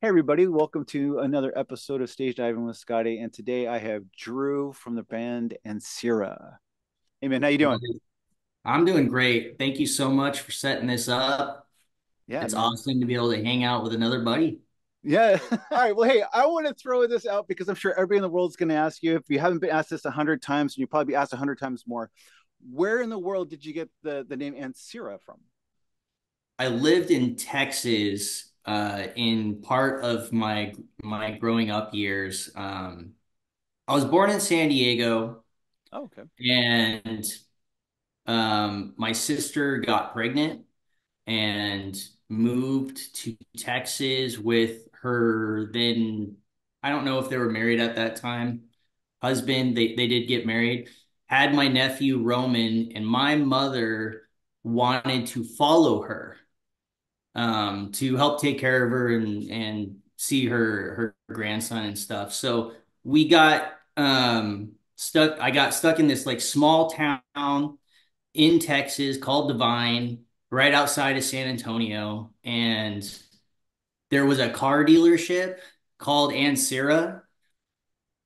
Hey everybody, welcome to another episode of Stage Diving with Scotty. And today I have Drew from the band Ancira. Hey man, how you doing? I'm doing great. Thank you so much for setting this up. Yeah, It's man. awesome to be able to hang out with another buddy. Yeah. All right. Well, hey, I want to throw this out because I'm sure everybody in the world is going to ask you. If you haven't been asked this 100 times, and you probably be asked 100 times more, where in the world did you get the name Ancira from? I lived in Texas in part of my growing up years. I was born in San Diego, Oh, okay. and my sister got pregnant and moved to Texas with her then, I don't know if they were married at that time, husband. They did get married, had my nephew Roman, and my mother wanted to follow her to help take care of her and see her grandson and stuff. So we got stuck. I got stuck in this like small town in Texas called Divine, right outside of San Antonio. And there was a car dealership called Ancira,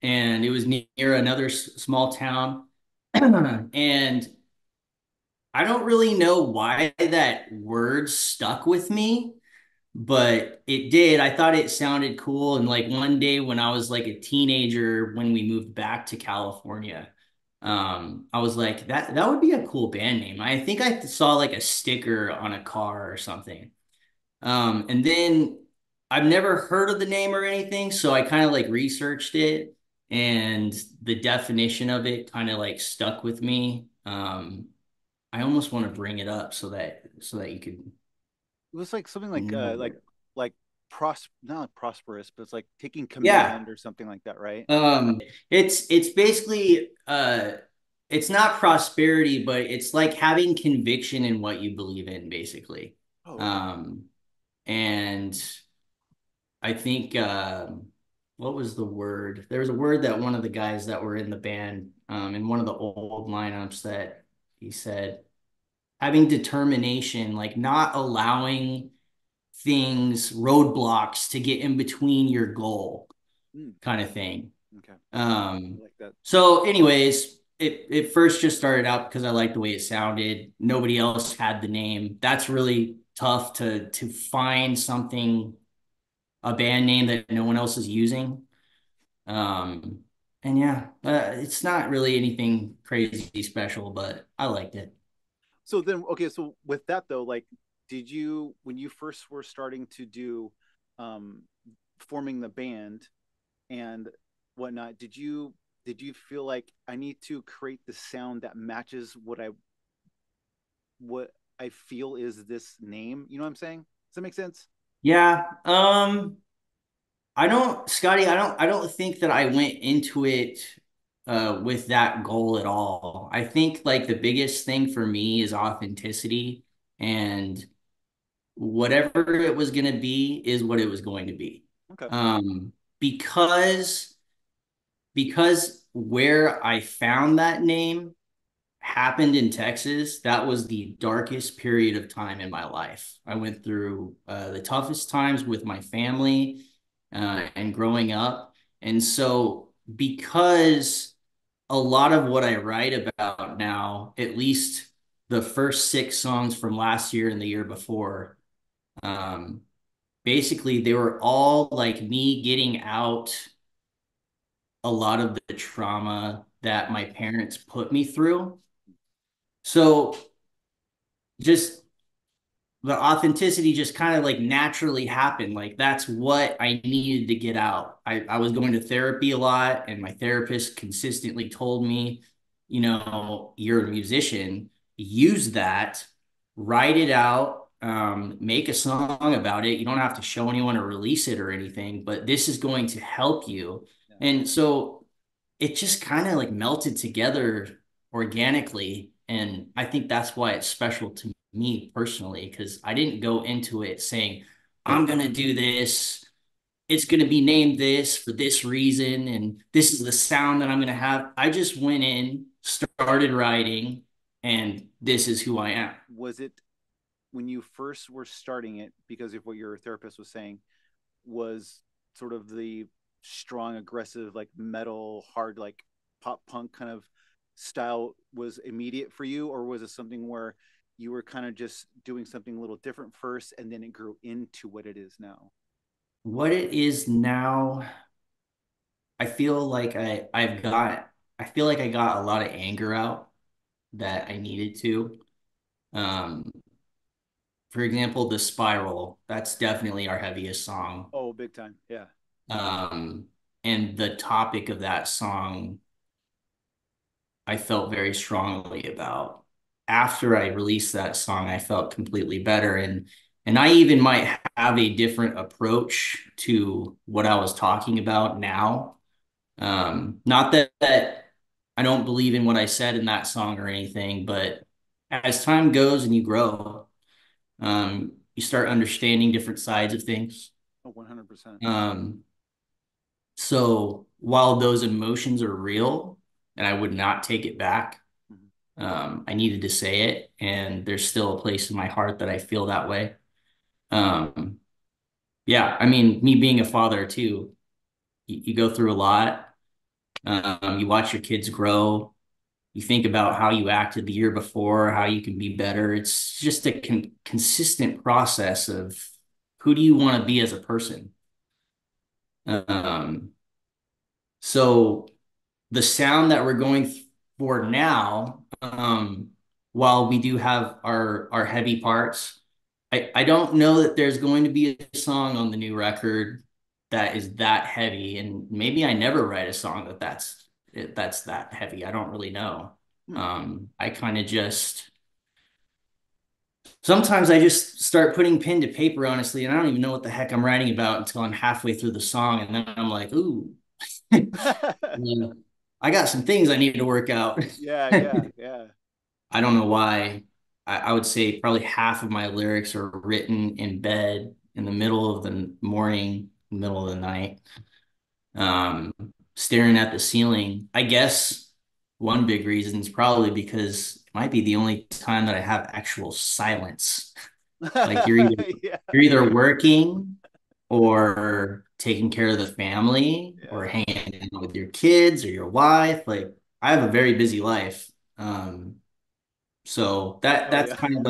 and it was near another small town. And I don't really know why that word stuck with me, but it did. I thought it sounded cool. And like one day when I was like a teenager, when we moved back to California, I was like, that would be a cool band name. I think I saw like a sticker on a car or something. And then I've never heard of the name or anything, so I kind of like researched it, and the definition of it kind of like stuck with me. I almost want to bring it up so that you could It was like something like know it. like not prosperous, but it's like taking Yeah. command or something like that, right? It's basically it's not prosperity, but it's like having conviction in what you believe in, basically. Oh, okay. Um, and I think what was the word? There was a word that one of the guys that were in the band, in one of the old lineups, that he said having determination, like not allowing things, roadblocks to get in between your goal, Mm, kind of thing. okay. I Um, like that. so anyways, it first just started out because I liked the way it sounded. Nobody else had the name. That's really tough to find something, a band name that no one else is using. Um, and yeah, it's not really anything crazy special, but I liked it. So then, okay, so with that though, like, did you when you first were starting to do um forming the band and whatnot, did you feel like I need to create the sound that matches what I feel is this name? You know what I'm saying? Does that make sense? Yeah. I don't, Scotty, I don't think that I went into it with that goal at all. I think like the biggest thing for me is authenticity, and whatever it was going to be is what it was going to be. Okay. Um, because where I found that name happened in Texas, that was the darkest period of time in my life. I went through the toughest times with my family and growing up. And so, because a lot of what I write about now, at least the first six songs from last year and the year before, um, basically they were all like me getting out a lot of the trauma that my parents put me through. So just the authenticity just kind of like naturally happened. Like that's what I needed to get out. I was going to therapy a lot, and my therapist consistently told me, you're a musician, use that, write it out, make a song about it. You don't have to show anyone or release it or anything, but this is going to help you. Yeah. And so it just kind of like melted together organically. And I think that's why it's special to me personally, because I didn't go into it saying, I'm going to do this. It's going to be named this for this reason. And this is the sound that I'm going to have. I just went in, started writing, and this is who I am. Was it when you first were starting it because of what your therapist was saying? was sort of the strong, aggressive, like metal, hard, like pop punk kind of style was immediate for you, or was it something where you were kind of just doing something a little different first, and then it grew into what it is now? What it is now, I feel like I feel like I got a lot of anger out that I needed to. Um, for example, The Spiral, that's definitely our heaviest song. Oh, big time. Yeah. Um, and the topic of that song, I felt very strongly about. After I released that song, I felt completely better, and I even might have a different approach to what I was talking about now. Not that I don't believe in what I said in that song or anything, but as time goes and you grow, you start understanding different sides of things. Oh, 100%. Um, so while those emotions are real, and I would not take it back, Mm-hmm. I needed to say it, and there's still a place in my heart that I feel that way. Um, yeah, I mean, me being a father too, you go through a lot. You watch your kids grow. You think about how you acted the year before, how you can be better. It's just a consistent process of who do you want to be as a person. Um, so the sound that we're going for now, while we do have our heavy parts, I don't know that there's going to be a song on the new record that is that heavy, and maybe I never write a song that's that heavy. I don't really know. Hmm. I kind of just sometimes I just start putting pen to paper, honestly, and I don't even know what the heck I'm writing about until I'm halfway through the song, and then I'm like, ooh, yeah, I got some things I need to work out. Yeah, yeah, yeah. I don't know why. I would say probably half of my lyrics are written in bed in the middle of the morning, middle of the night, um, staring at the ceiling. I guess one big reason is probably because it might be the only time that I have actual silence. Like Yeah, you're either working or taking care of the family or yeah. hanging out with your kids or your wife. Like I have a very busy life. So Oh, that's yeah. kind of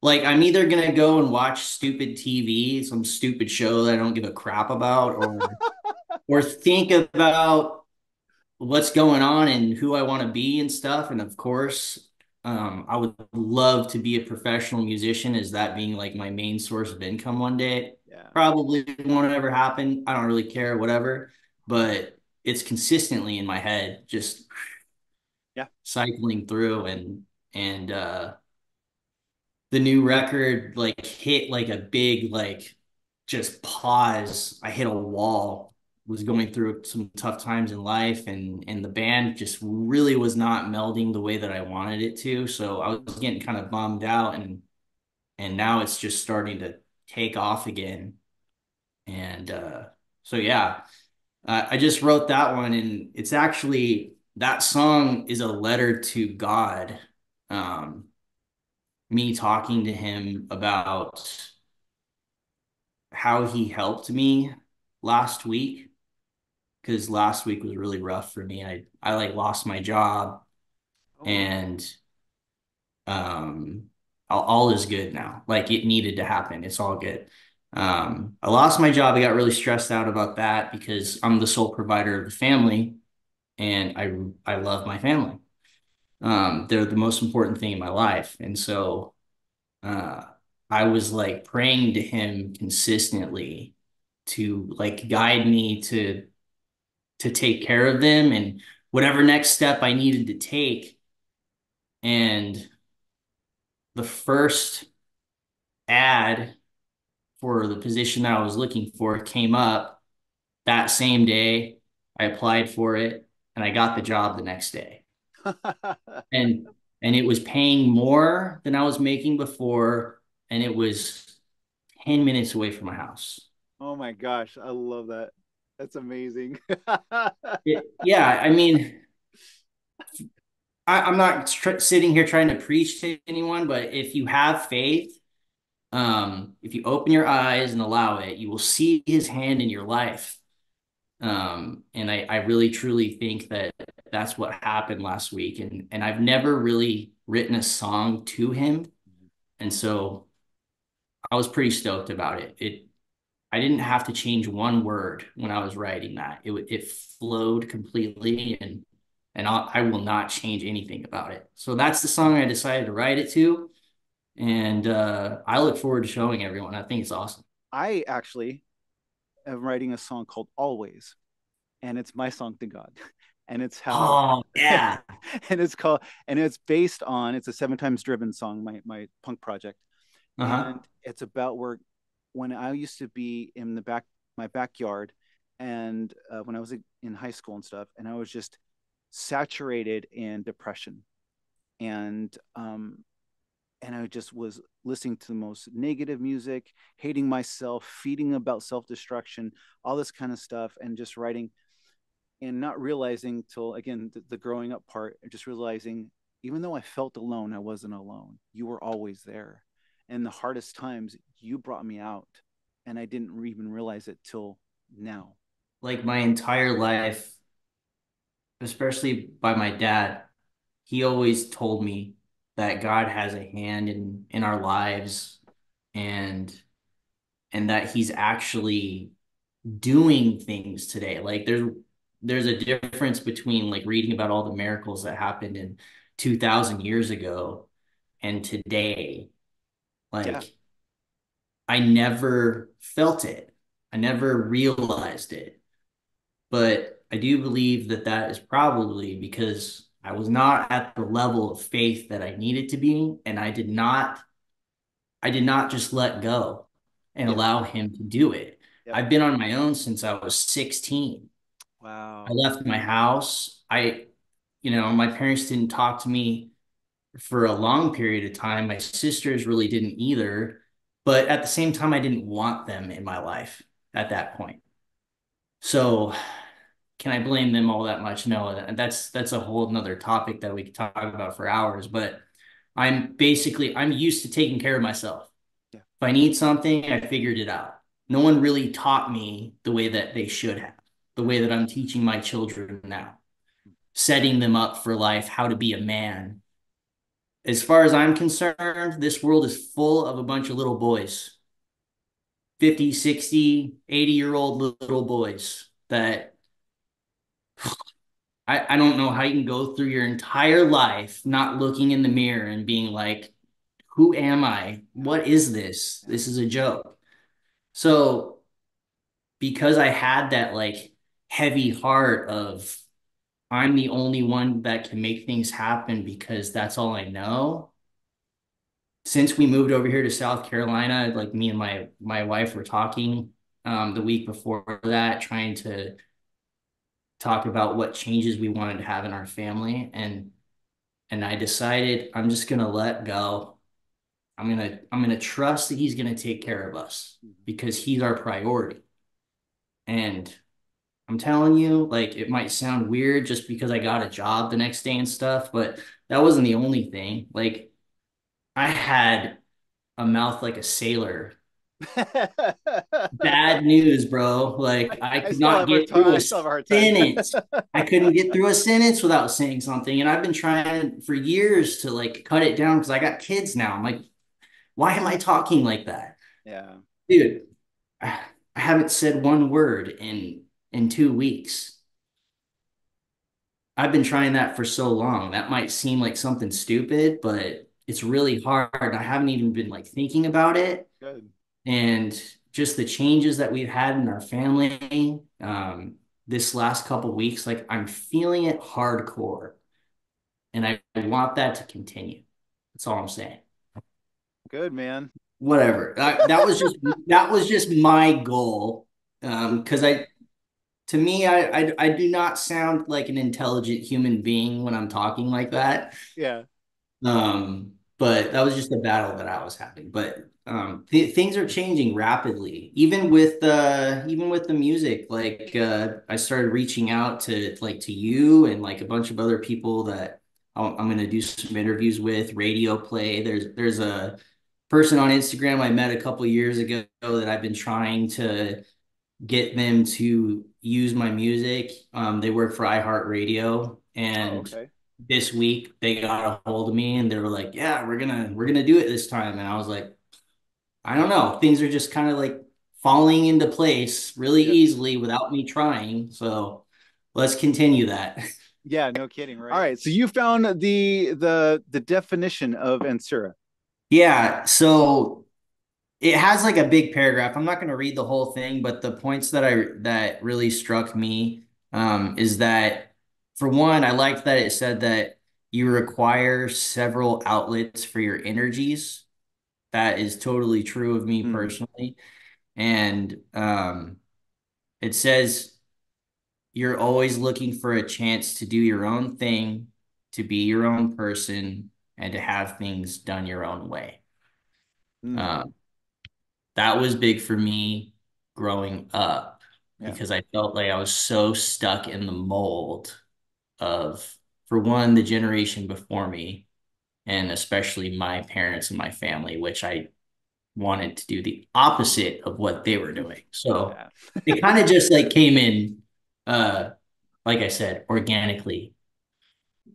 like I'm either gonna go and watch stupid TV, some stupid show that I don't give a crap about, or think about what's going on and who I want to be and stuff. And of course, I would love to be a professional musician, as that being like my main source of income one day. Yeah, Probably won't ever happen. I don't really care, whatever. But it's consistently in my head, just yeah. cycling through and the new record like hit like a big like just pause. I hit a wall. Was going through some tough times in life, and the band just really was not melding the way that I wanted it to. So I Mhm. was getting kind of bummed out, and now it's just starting to take off again. And so yeah, I just wrote that one, and it's actually that song is a letter to God. Um, Me talking to him about how he helped me last week, because last week was really rough for me. I like lost my job, Oh, no. and um all is good now. Like it needed to happen. It's all good. I lost my job. I got really stressed out about that because I'm the sole provider of the family, and I love my family. They're the most important thing in my life. And so uh, I was like praying to him consistently to like guide me to take care of them and whatever next step I needed to take. And the first ad for the position that I was looking for came up that same day. I applied for it and I got the job the next day. And and it was paying more than I was making before, and it was 10 minutes away from my house. Oh my gosh, I love that. That's amazing. Yeah, I mean, I'm not sitting here trying to preach to anyone, but if you have faith If you open your eyes and allow it, you will see his hand in your life. And I really truly think that that's what happened last week. And I've never really written a song to him. And so I was pretty stoked about it. I didn't have to change one word when I was writing that. It flowed completely, and I will not change anything about it. So that's the song I decided to write it to, and I look forward to showing everyone. I think it's awesome. I actually am writing a song called Always, and it's my song to God. And it's how Oh yeah. and it's called and it's based on it's a seven times driven song, my punk project. Uh-huh. And it's about where when I used to be in the back my backyard and when I was in high school and stuff, and I was just saturated in depression. And I just was listening to the most negative music, hating myself, feeding about self destruction, all this kind of stuff, and just writing and not realizing till again the growing up part, just realizing even though I felt alone, I wasn't alone. You were always there. And the hardest times, you brought me out, and I didn't even realize it till now. Like my entire life, especially by my dad, he always told me that God has a hand in our lives, and that he's actually doing things today. Like there's a difference between like reading about all the miracles that happened in 2000 years ago and today. Yeah, Like I never felt it. I never realized it. But I do believe that that is probably because I was not at the level of faith that I needed to be, and I did not just let go and yeah, allow him to do it. yep. I've been on my own since I was 16. I Wow. left my house. My parents didn't talk to me for a long period of time. My sisters really didn't either. But at the same time, I didn't want them in my life at that point. So can I blame them all that much? No, that's a whole nother topic that we could talk about for hours. But I'm used to taking care of myself. Yeah. If I need something, I figured it out. No one really taught me the way that they should have, the way that I'm teaching my children now, setting them up for life, how to be a man. As far as I'm concerned, this world is full of a bunch of little boys, 50, 60, 80-year old little boys that I don't know how you can go through your entire life not looking in the mirror and being like, who am I? Yeah. What is this? Yeah. This is a joke. So because I had that like heavy heart of I'm the only one that can make things happen because that's all I know. Since we moved over here to South Carolina, like me and my wife were talking the week before that, trying to talk about what changes we wanted to have in our family, and I decided I'm just gonna let go. I'm gonna trust that he's gonna take care of us Mhm. because he's our priority. And I'm telling you, like it might sound weird just because I got a job the next day and stuff, but that wasn't the only thing. Like I had a mouth like a sailor. Bad news, bro. Like I I could still not have a get time. through I a still have a hard time. sentence. I couldn't get through a sentence without saying something. And I've been trying for years to like cut it down because I got kids now. I'm like, why am I talking like that? Yeah. Dude, I haven't said one word in 2 weeks. I've been trying that for so long. That might seem like something stupid, but it's really hard. I haven't even been like thinking about it. Good. And just the changes that we've had in our family this last couple weeks, like I'm feeling it hardcore, and I want that to continue. That's all I'm saying. Good, man. Whatever. That was just my goal. Because to me, I do not sound like an intelligent human being when I'm talking like that. Yeah. But that was just a battle that I was having. But things are changing rapidly, even with the music. Like I started reaching out to like to you and like a bunch of other people that I'm gonna do some interviews with. Radio play. There's person on Instagram I met a couple years ago that I've been trying to get them to use my music. They work for iHeartRadio, Oh, and okay. this week they got a hold of me and they were like, "Yeah, we're gonna do it this time." And I was like, "I don't know. Things are just kind of like falling into place really Yeah. easily without me trying. So let's continue that." Yeah, no kidding, right? All right, so you found the definition of Ancira. Yeah, so it has like a big paragraph. I'm not going to read the whole thing, but the points that really struck me is that for one, I liked that it said that you require several outlets for your energies. That is totally true of me Mm, personally. And it says you're always looking for a chance to do your own thing, to be your own person, and to have things done your own way. mm, Um, that was big for me growing up yeah. because I felt like I was so stuck in the mold of, for one, the generation before me, and especially my parents and my family, which I wanted to do the opposite of what they were doing. So Yeah. it kind of just like came in, uh, like I said, organically.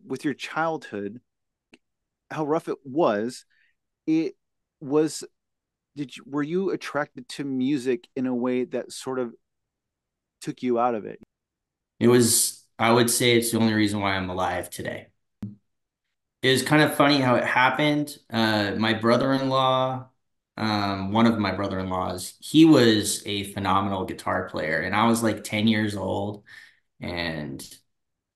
With your childhood, how rough it was were you attracted to music in a way that sort of took you out of it? It was, I would say it's the only reason why I'm alive today. It was kind of funny how it happened. My brother-in-law, one of my brother-in-laws, he was a phenomenal guitar player, and I was like 10 years old, and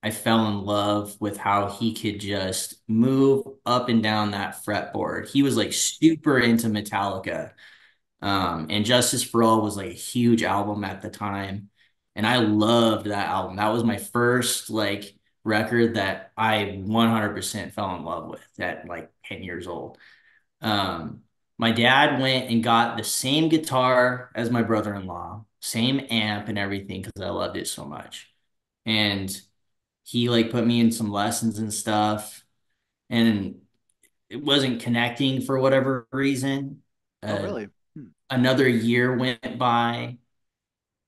I fell in love with how he could just move up and down that fretboard. He was like super into Metallica. And Justice for All was like a huge album at the time. And I loved that album. That was my first like record that I 100% fell in love with at like 10 years old. Um, my dad went and got the same guitar as my brother-in-law, same amp and everything because I loved it so much. And he like put me in some lessons and stuff, and it wasn't connecting for whatever reason. Oh, Uh, really? Hmm. Another year went by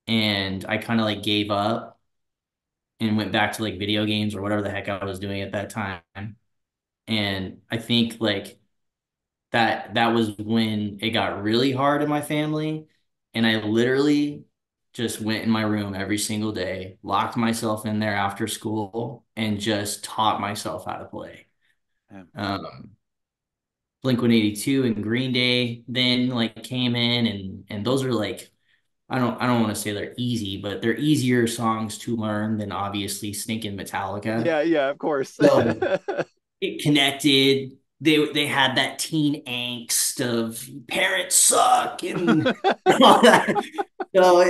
and I kind of like gave up and went back to like video games or whatever the heck I was doing at that time. And I think like that was when it got really hard in my family. And I literally just went in my room every single day, locked myself in there after school, and just taught myself how to play. Yeah. Um, Blink-182 and Green Day then like came in, and those are like I don't want to say they're easy, but they're easier songs to learn than obviously Stinking Metallica. Yeah, yeah, of course. So it connected. They had that teen angst of parents suck and all that. So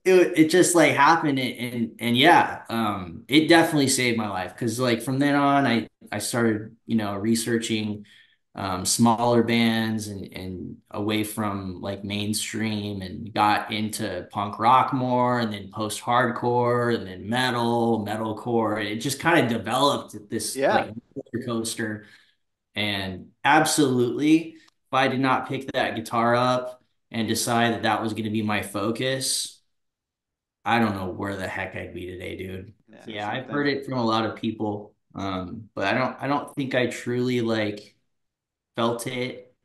it just like happened, and yeah, it definitely saved my life because like from then on I started researching smaller bands and away from like mainstream, and got into punk rock more, and then post hardcore, and then metalcore. It just kind of developed this like Yeah. roller coaster. And absolutely, if I did not pick that guitar up and decide that that was going to be my focus, I don't know where the heck I'd be today, dude. Yeah, Yeah, same I've heard thing. it from a lot of people, but I don't think I truly like felt it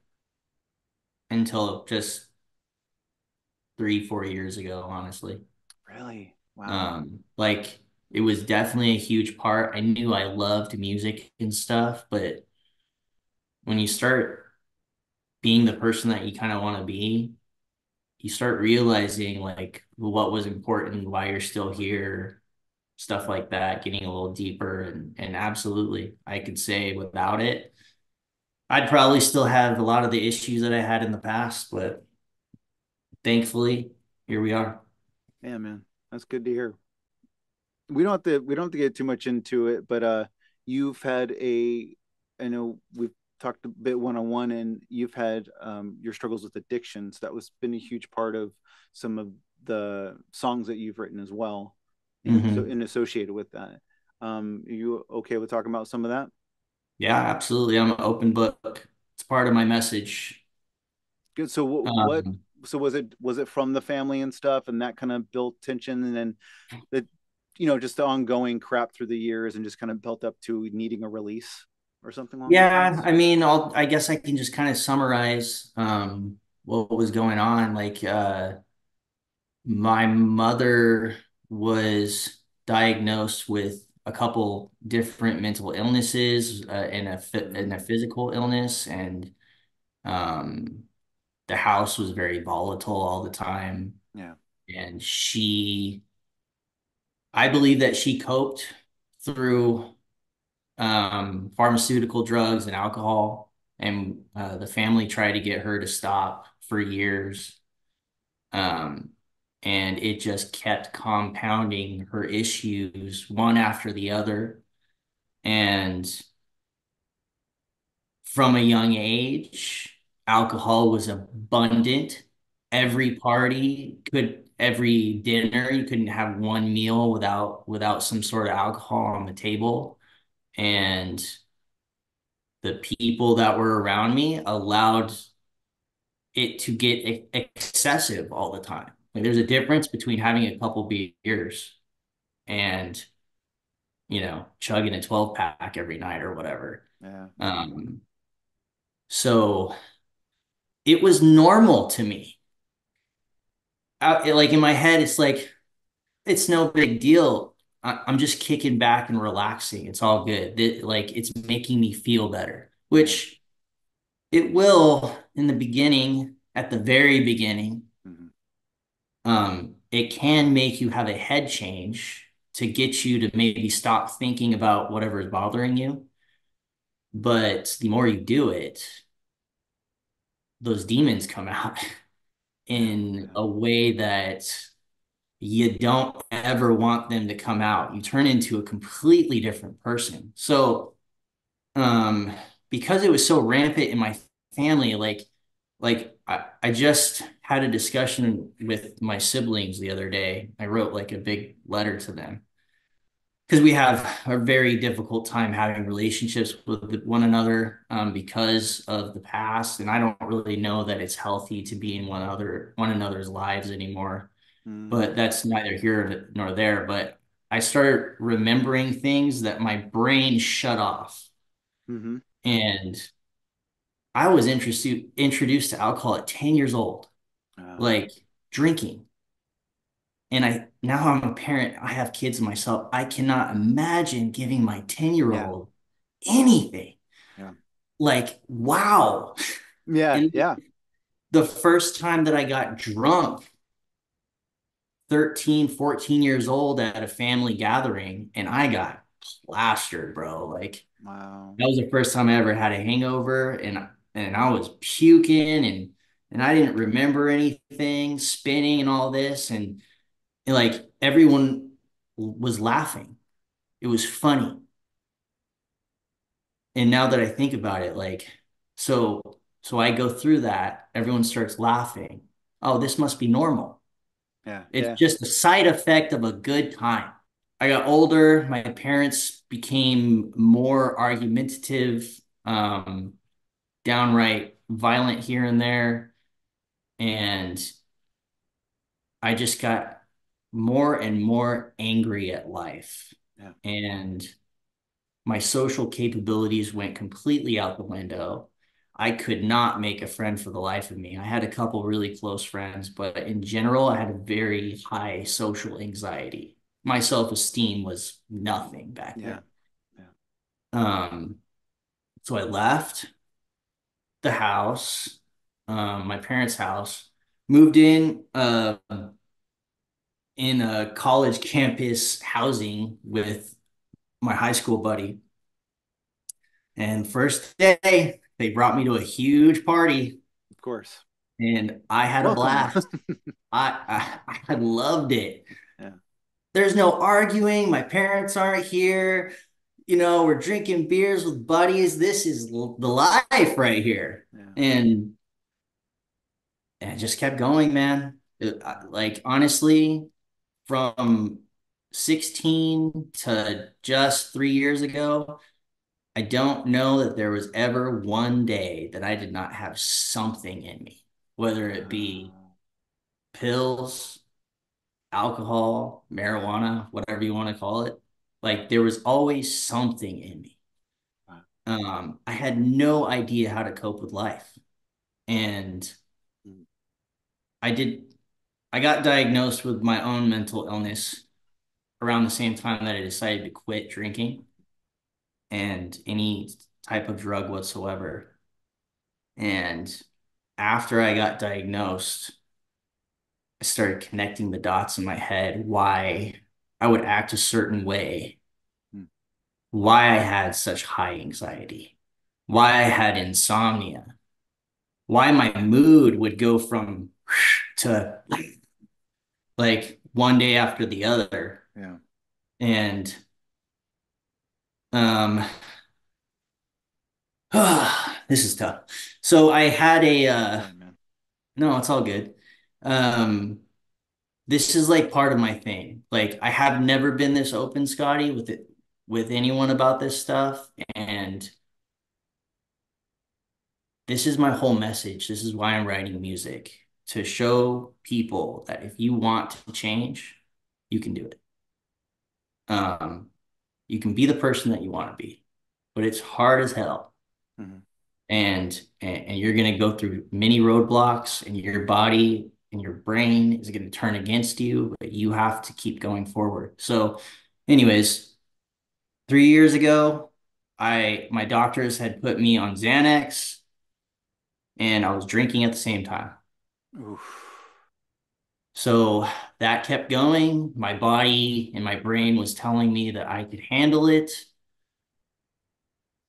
until just 3, 4 years ago, honestly. Really? Wow. Like it was definitely a huge part. I knew I loved music and stuff, but when you start being the person that you kind of want to be, you start realizing like what was important, why you're still here, stuff like that, getting a little deeper, and absolutely, I could say without it, I'd probably still have a lot of the issues that I had in the past, but thankfully, here we are. Yeah, man. That's good to hear. We don't have to get too much into it, but you've had a I know we've talked a bit one on one, and you've had your struggles with addictions. That was been a huge part of some of the songs that you've written as well, and so Hmm. and associated with that. Are you okay with talking about some of that? Yeah, absolutely. I'm an open book. It's part of my message. Good. So what? Um, So was it from the family and stuff, and that kind of built tension, and then the, just the ongoing crap through the years, and just kind of built up to needing a release or something along those yeah, lines. I mean, I guess I can just kind of summarize what was going on. Like my mother was diagnosed with a couple different mental illnesses and Mm, a physical illness, and um, the house was very volatile all the time. yeah. And I believe that she coped through pharmaceutical drugs and alcohol, and the family tried to get her to stop for years. Um, and it just kept compounding her issues one after the other. And from a young age, alcohol was abundant. Yeah. Every dinner, you couldn't have one meal without some sort of alcohol on the table. And the people that were around me allowed it to get excessive all the time. Like there's a difference between having a couple beers and, chugging a 12 pack every night or whatever. Yeah. Um, so it was normal to me. Like in my head, it's like, it's no big deal. I'm just kicking back and relaxing. It's all good. Like it's making me feel better, Yeah. which it will in the beginning, at the very beginning. Hmm. It can make you have a head change to get you to maybe stop thinking about whatever is bothering you. But the more you do it, those demons come out Yeah. in Yeah. a way that you don't ever want them to come out. You turn into a completely different person. So, um, because it was so rampant in my family, I just had a discussion with my siblings the other day. I wrote like a big letter to them because we have a very difficult time having relationships with one another because of the past, and I don't really know that it's healthy to be in one another's lives anymore. Mm. But that's neither here nor there. But I started remembering things that my brain shut off, Hmm. and I was introduced to alcohol at 10 years old, Oh. like drinking. And now I'm a parent, I have kids myself. I cannot imagine giving my 10-year Yeah. old anything. Yeah. Like, wow. Yeah. And Yeah. the first time that I got drunk, 13, 14 years old at a family gathering, and I got plastered, bro. Like, Wow. that was the first time I ever had a hangover, and I was puking, and I didn't remember anything, spinning and all this, and like everyone was laughing. It was funny. And now that I think about it, like, so I go through that, everyone starts laughing. Oh, this must be normal. Yeah. It's Yeah. just a side effect of a good time. I got older, my parents became more argumentative, um, downright violent here and there, and I just got more and more angry at life. Yeah. And my social capabilities went completely out the window. I could not make a friend for the life of me. I had a couple really close friends, but in general, I had a very high social anxiety. My self-esteem was nothing back Yeah. then. Yeah. Um, so I left the house, my parents' house, moved in a college campus housing with my high school buddy. And first day, they brought me to a huge party, Of course. and I had a Welcome. blast. I loved it. Yeah. There's no arguing. My parents aren't here. We're drinking beers with buddies. This is the life right here. Yeah. And it just kept going, man. Like honestly, from 16 to just 3 years ago, I don't know that there was ever one day that I did not have something in me. whether it be Uh, pills, alcohol, marijuana, whatever you want to call it. Like there was always something in me. uh, I had no idea how to cope with life. And mm, I did, I got diagnosed with my own mental illness around the same time that I decided to quit drinking and any type of drug whatsoever. And after I got diagnosed, I started connecting the dots in my head why I would act a certain way, mm, why I had such high anxiety, why I had insomnia, why my mood would go from to like one day after the other. yeah. And um this is tough. So I had a Sorry, man. no, it's all good. Um this is like part of my thing. Like I have never been this open, Scotty, with anyone about this stuff. And this is my whole message. This is why I'm writing music to show people that if you want to change, you can do it. Um, you can be the person that you want to be, but it's hard as hell. Hmm. And you're gonna go through many roadblocks, and your body and your brain is gonna turn against you, but you have to keep going forward. So, anyways, 3 years ago, I my doctors had put me on Xanax and I was drinking at the same time. Oof. So that kept going. My body and my brain was telling me that I could handle it.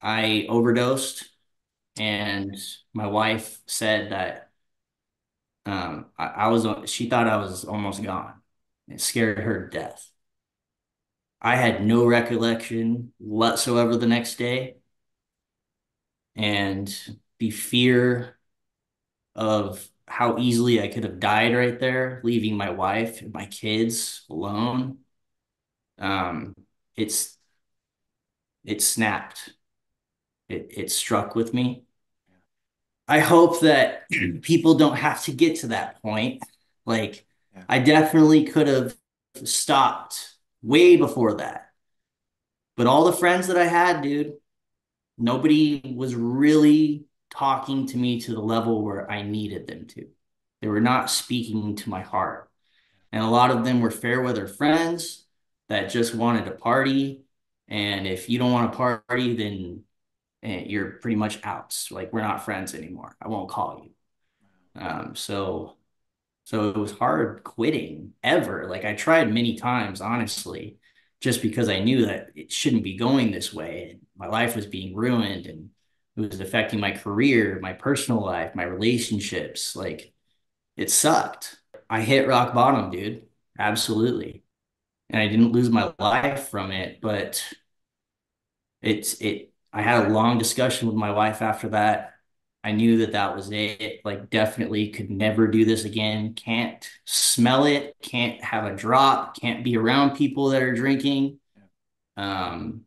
I overdosed, and my wife said that I was, she thought I was almost gone. It scared her to death. I had no recollection whatsoever the next day, and the fear of how easily I could have died right there, leaving my wife and my kids alone. Um, it's it snapped. It struck with me. I hope that people don't have to get to that point. Like Yeah. I definitely could have stopped way before that. But all the friends that I had, dude, nobody was really talking to me to the level where I needed them to. They were not speaking to my heart. And a lot of them were fair weather friends that just wanted to party. And if you don't want to party, then you're pretty much out. Like we're not friends anymore. I won't call you. So it was hard quitting ever. Like I tried many times, honestly, just because I knew that it shouldn't be going this way. And my life was being ruined and it was affecting my career, my personal life, my relationships. Like it sucked. I hit rock bottom, dude. Absolutely. And I didn't lose my life from it, but I had a long discussion with my wife after that. I knew that that was it. Like, definitely could never do this again. Can't smell it. Can't have a drop. Can't be around people that are drinking. Um,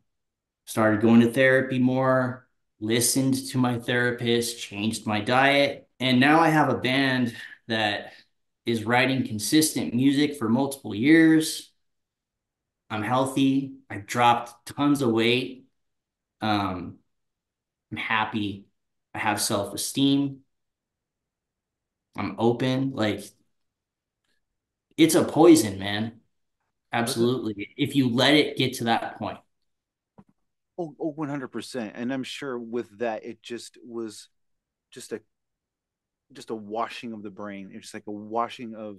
Started going to therapy more, listened to my therapist, changed my diet. And now I have a band that is writing consistent music for multiple years. I'm healthy. I've dropped tons of weight. Um, I'm happy. I have self-esteem. I'm open. Like it's a poison, man. Listen, Absolutely. If you let it get to that point. oh, 100%. And I'm sure with that, it just was just a washing of the brain. It's just like a washing of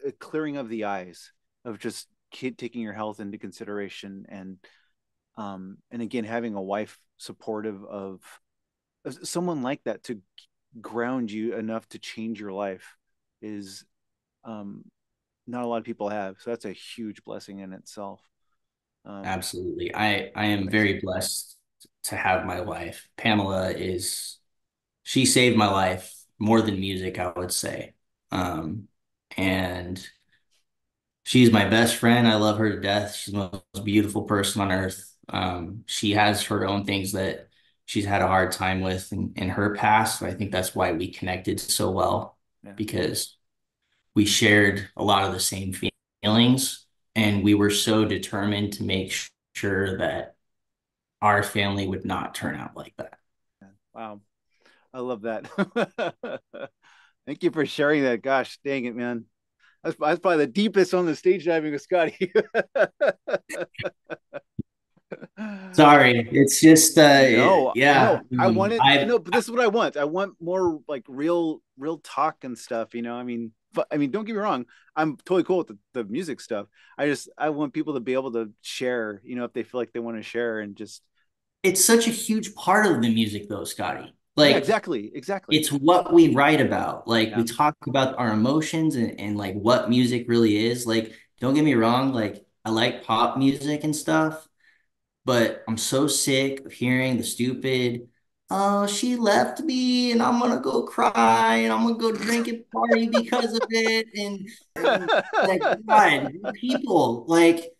a clearing of the eyes of just taking your health into consideration and again having a wife supportive of someone like that to ground you enough to change your life is um not a lot of people have. So that's a huge blessing in itself. Um Absolutely. I am nice. very blessed to have my wife. Pamela is she saved my life more than music, I would say. Um, and she's my best friend. I love her to death. She's the most beautiful person on earth. She has her own things that she's had a hard time with in her past. I think that's why we connected so well. Yeah. because we shared a lot of the same feelings, and we were so determined to make sure that our family would not turn out like that. Wow. I love that. Thank you for sharing that. Gosh, dang it, man. That's probably the deepest on the stage diving with Scotty. Sorry, it's just No, yeah. no, I want it. I No, but this is what I want. I want more like real talk and stuff. I mean, I mean, don't get me wrong. I'm totally cool with the music stuff. I want people to be able to share. If they feel like they want to share and just. It's such a huge part of the music though, Scotty. Yeah, Like exactly, exactly. it's what we write about. Like we Yeah, talk about our emotions and like what music really is. Like, don't get me wrong, like I like pop music and stuff, but I'm so sick of hearing the stupid, oh, she left me and I'm gonna go cry and I'm gonna go drink and party because of it. And like God, people, like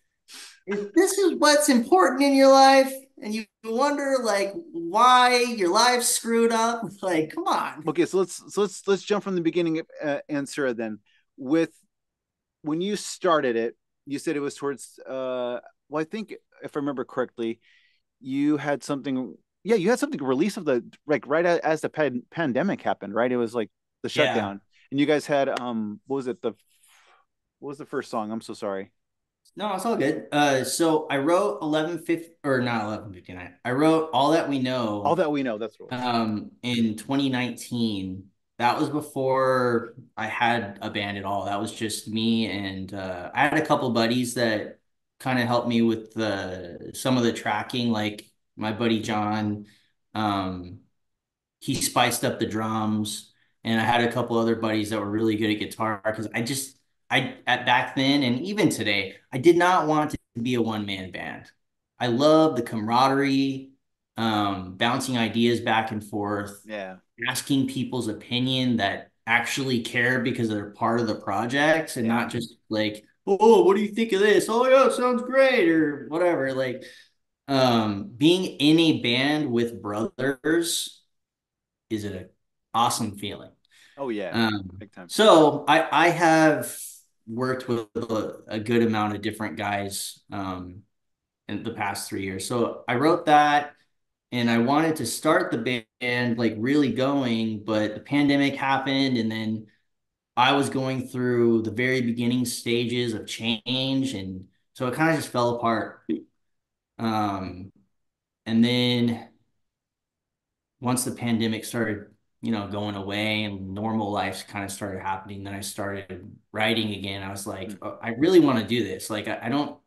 if this is what's important in your life and you wonder like why your life's screwed up, like come on. okay, so let's jump from the beginning, Ancira, then. With when you started it, you said it was towards. Well, I think if I remember correctly, you had something. Yeah, you had something release of the like right as the pandemic happened, right? It was like the Yeah. shutdown, and you guys had what was it? The what was the first song? I'm so sorry. No, it's all good. So I wrote 1150 or not 1159. I wrote All That We All Know that we know. That's what it was. in 2019. That was before I had a band at all. That was just me and I had a couple buddies that kind of helped me with the some of the tracking, like my buddy John. Um, he spiced up the drums, and I had a couple other buddies that were really good at guitar because I at back then and even today I did not want to be a one man band. I love the camaraderie, bouncing ideas back and forth, Yeah. asking people's opinion that actually care because they're part of the projects and Yeah. not just like, oh, what do you think of this? Oh yeah, it sounds great or whatever. Like being in a band with brothers is an awesome feeling. Oh yeah. Um, Big time. so I have worked with a good amount of different guys in the past 3 years. So I wrote that and I wanted to start the band like really going, but the pandemic happened and then I was going through the very beginning stages of change and so it kind of just fell apart. Um, and then once the pandemic started, going away and normal life kind of started happening, then I started writing again. I was like, Mm. oh, I really want to do this. Like, I don't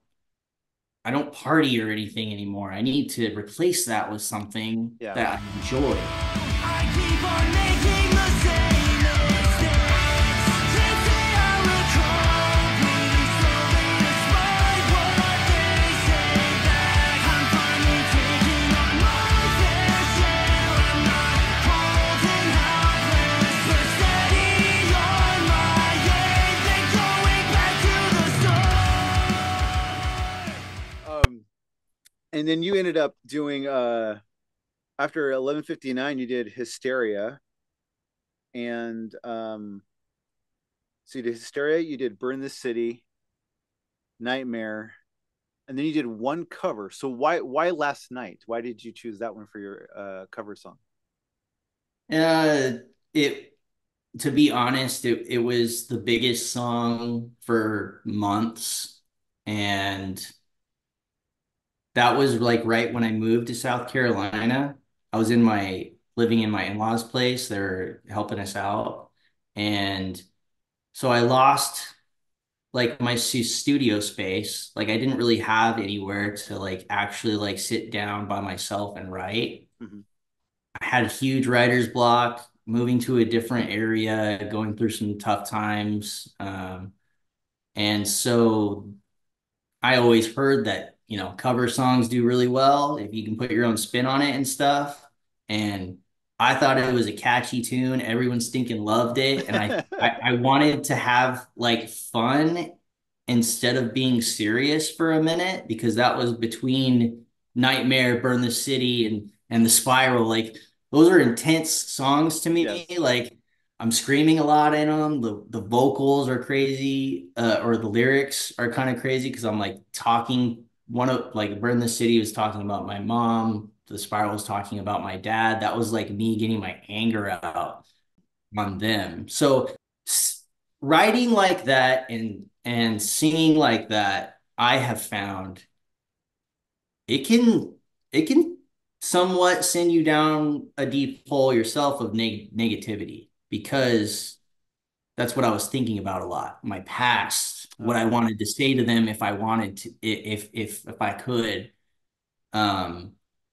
party or anything anymore. I need to replace that with something Yeah. that I enjoy. I keep on making the same mistakes. They say I will complete slowly despite what they say back. I'm finally taking on my fair share. I'm not cold and helpless, but steady on my way. Then going back to the start. And then you ended up doing after 11:59 you did Hysteria, and so you did Hysteria, you did Burn the City, Nightmare, and then you did one cover. So why Last Night? Why did you choose that one for your cover song? It to be honest, it was the biggest song for months. And that was like right when I moved to South Carolina. I was living in my in-laws' place. They were helping us out. And so I lost like my studio space. Like I didn't really have anywhere to like actually like sit down by myself and write. Mm-hmm. I had a huge writer's block, moving to a different area, going through some tough times. And so I always heard that, cover songs do really well if you can put your own spin on it and stuff. And I thought it was a catchy tune. Everyone stinking loved it. And I wanted to have like fun instead of being serious for a minute because that was between Nightmare, Burn the City, and The Spiral. Like those are intense songs to me. Yes. Like I'm screaming a lot in them. The vocals are crazy, or the lyrics are kind of crazy because I'm like talking. One of like Burn the City was talking about my mom. The Spiral was talking about my dad. That was like me getting my anger out on them. So writing like that and singing like that, I have found it can it can somewhat send you down a deep hole yourself of negativity because that's what I was thinking about a lot. My past, what I Okay. wanted to say to them if I wanted to, if I could. Um,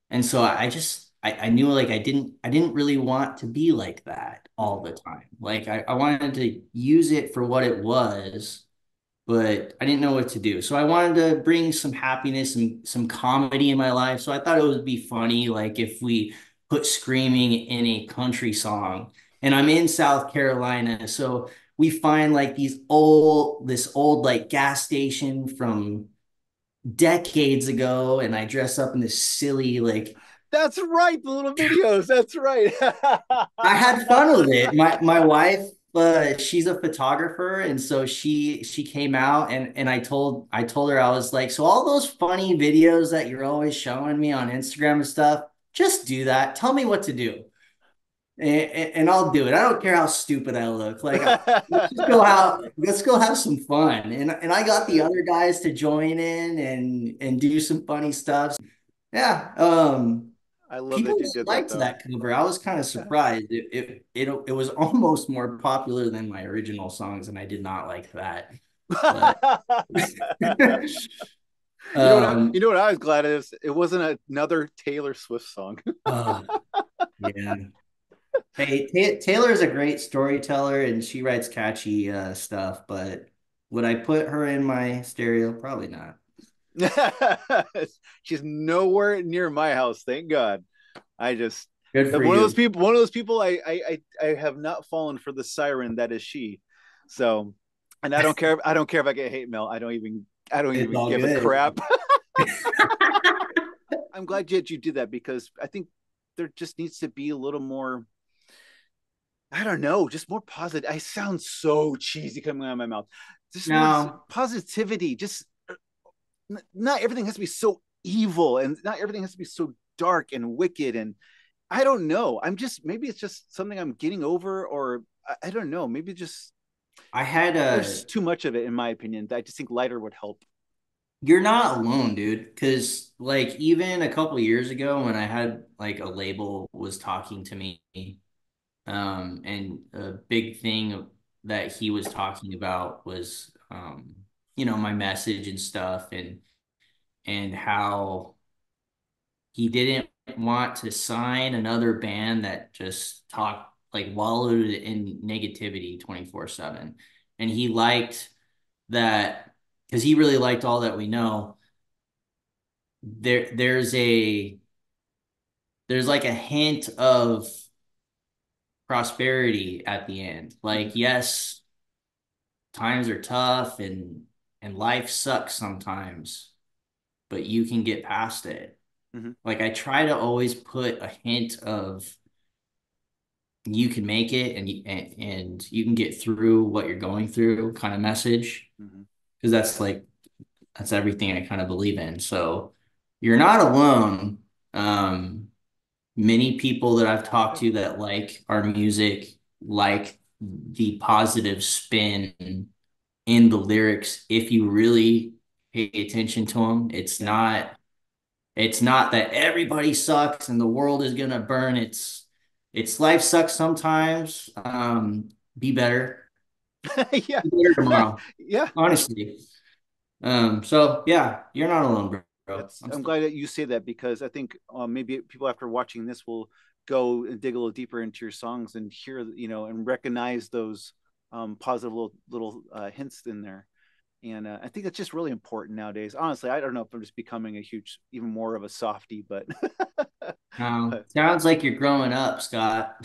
and so I knew like I didn't really want to be like that all Hmm. the time. Like I wanted to use it for what it was, but I didn't know what to do. So I wanted to bring some happiness and some comedy in my life. So I thought it would be funny, like if we put screaming in a country song. And I'm in South Carolina, so we find like this old like gas station from decades ago, and I dress up in this silly like That's right, the little videos. That's right. I had fun with it. My wife, she's a photographer, and so she came out and I told her I was like, so all those funny videos that you're always showing me on Instagram and stuff, just do that. Tell me what to do, and I'll do it. I don't care how stupid I look. Like let's go have some fun. And I got the other guys to join in and do some funny stuff. Yeah. I love People that you did that liked though. that cover. I was kind of surprised. It was almost more popular than my original songs, and I did not like that. But You um, know what I was glad is it wasn't another Taylor Swift song. uh, yeah. Hey, Taylor is a great storyteller, and she writes catchy stuff. But would I put her in my stereo? Probably not. She's nowhere near my house, thank God. I just Good for one of those you. people. One of those people. I have not fallen for the siren that is she. So, and I don't care. I don't care if I get hate mail. I don't It's even all give a good. crap. I'm glad that you did that because I think there just needs to be a little more. I don't know, just more positive. I sound so cheesy coming out of my mouth. Just more No, positivity. Just not everything has to be so evil, and not everything has to be so dark and wicked. And I don't know. I'm just maybe it's just something I'm getting over, or I don't know. Maybe just I had there's a too much of it in my opinion. I just think lighter would help. You're not alone, dude. Because like even a couple years ago, when I had like a label was talking to me, and a big thing that he was talking about was, my message and stuff, and how he didn't want to sign another band that just talked like wallowed in negativity 24/7, and he liked that because he really liked All That We Know. There's like a hint of prosperity at the end. Mm-hmm. Like, yes, times are tough and life sucks sometimes, but you can get past it. Mm-hmm. Like I try to always put a hint of you can make it and you can get through what you're going through kind of message Mm-hmm. because that's everything I kind of believe in. So you're not alone. Many people that I've talked Good. to that like our music like the positive spin in the lyrics if you really pay attention to them. Yeah. It's not that everybody sucks and the world is gonna burn. It's life sucks sometimes. Be better. Yeah. Be better tomorrow. Yeah. Honestly. So yeah, you're not alone, bro. That's I'm glad that you say that because I think maybe people after watching this will go and dig a little deeper into your songs and hear and recognize those positive little hints in there. And I think that's just really important nowadays. Honestly, I don't know if I'm just becoming a huge, even more of a softie, but but Sounds like you're growing up, Scott.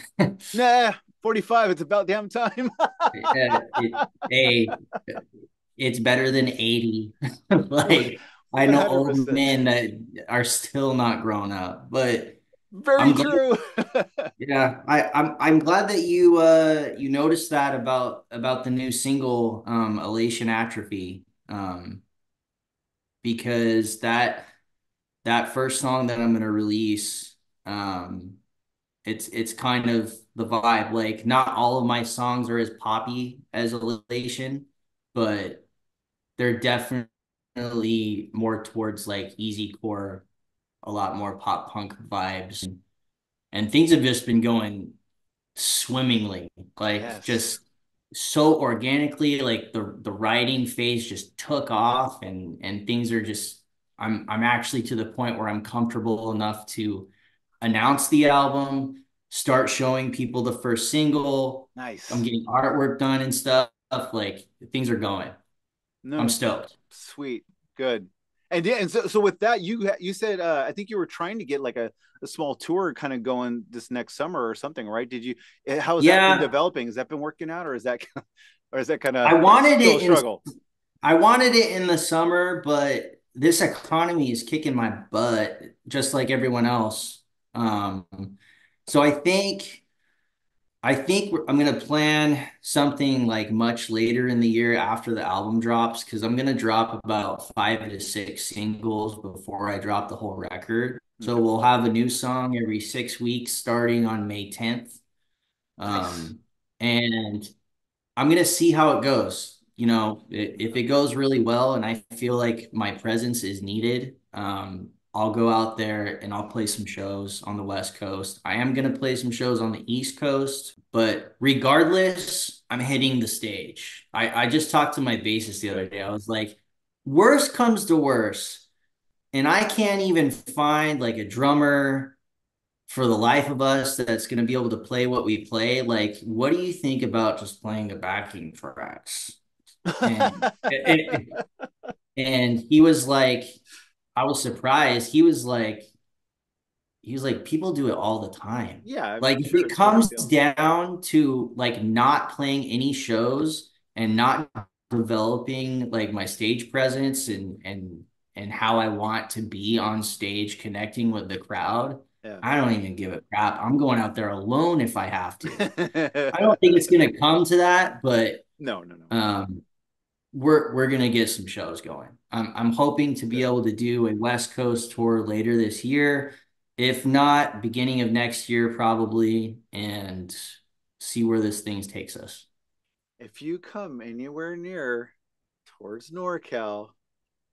nah, 45. It's about damn time. Hey, it's better than 80. One Like I know hundred old percent. men that are still not grown up, but Very I'm glad. true. Yeah, I'm glad that you noticed that about the new single Elation Atrophy because that first song that I'm gonna release um it's kind of the vibe. Like not all of my songs are as poppy as Elation, but they're definitely more towards like easy core, a lot more pop punk vibes. And things have just been going swimmingly, like Yes. just so organically, like the writing phase just took off and things are just I'm actually to the point where I'm comfortable enough to announce the album, start showing people the first single. I'm Nice. getting artwork done and stuff. Like things are going. I'm No, stoked. sweet. Good. And yeah, and so with that, you said I think you were trying to get like a small tour kind of going this next summer or something, right? Did you how has that been Yeah, developing? Has that been working out or is that or is that kind I of wanted still a it in struggle? I wanted it in the summer, but this economy is kicking my butt, just like everyone else. Um, so I think I'm gonna plan something like much later in the year after the album drops, because I'm gonna drop about 5 to 6 singles before I drop the whole record. So Okay. we'll have a new song every 6 weeks starting on May 10th. Nice. Um, and I'm gonna see how it goes. If it goes really well and I feel like my presence is needed, I'll go out there and I'll play some shows on the West Coast. I am gonna play some shows on the East Coast, but regardless, I'm hitting the stage. I just talked to my bassist the other Good. day. I was like, worst comes to worst, and I can't even find like a drummer for the life of us that's going to be able to play what we play. Like, what do you think about just playing the backing tracks? And and he was like, I was surprised. He was like, people do it all the time. Yeah, Like, I'm if sure it it's no big comes deal. down to like not playing any shows and not developing like my stage presence and how I want to be on stage connecting with the crowd, Yeah. I don't even give a crap. I'm going out there alone if I have to. I don't think it's gonna come to that, but No, no, no. um, we're gonna get some shows going. I'm hoping to be Good. able to do a West Coast tour later this year, if not beginning of next year, probably, and see where this thing takes us. If you come anywhere near towards NorCal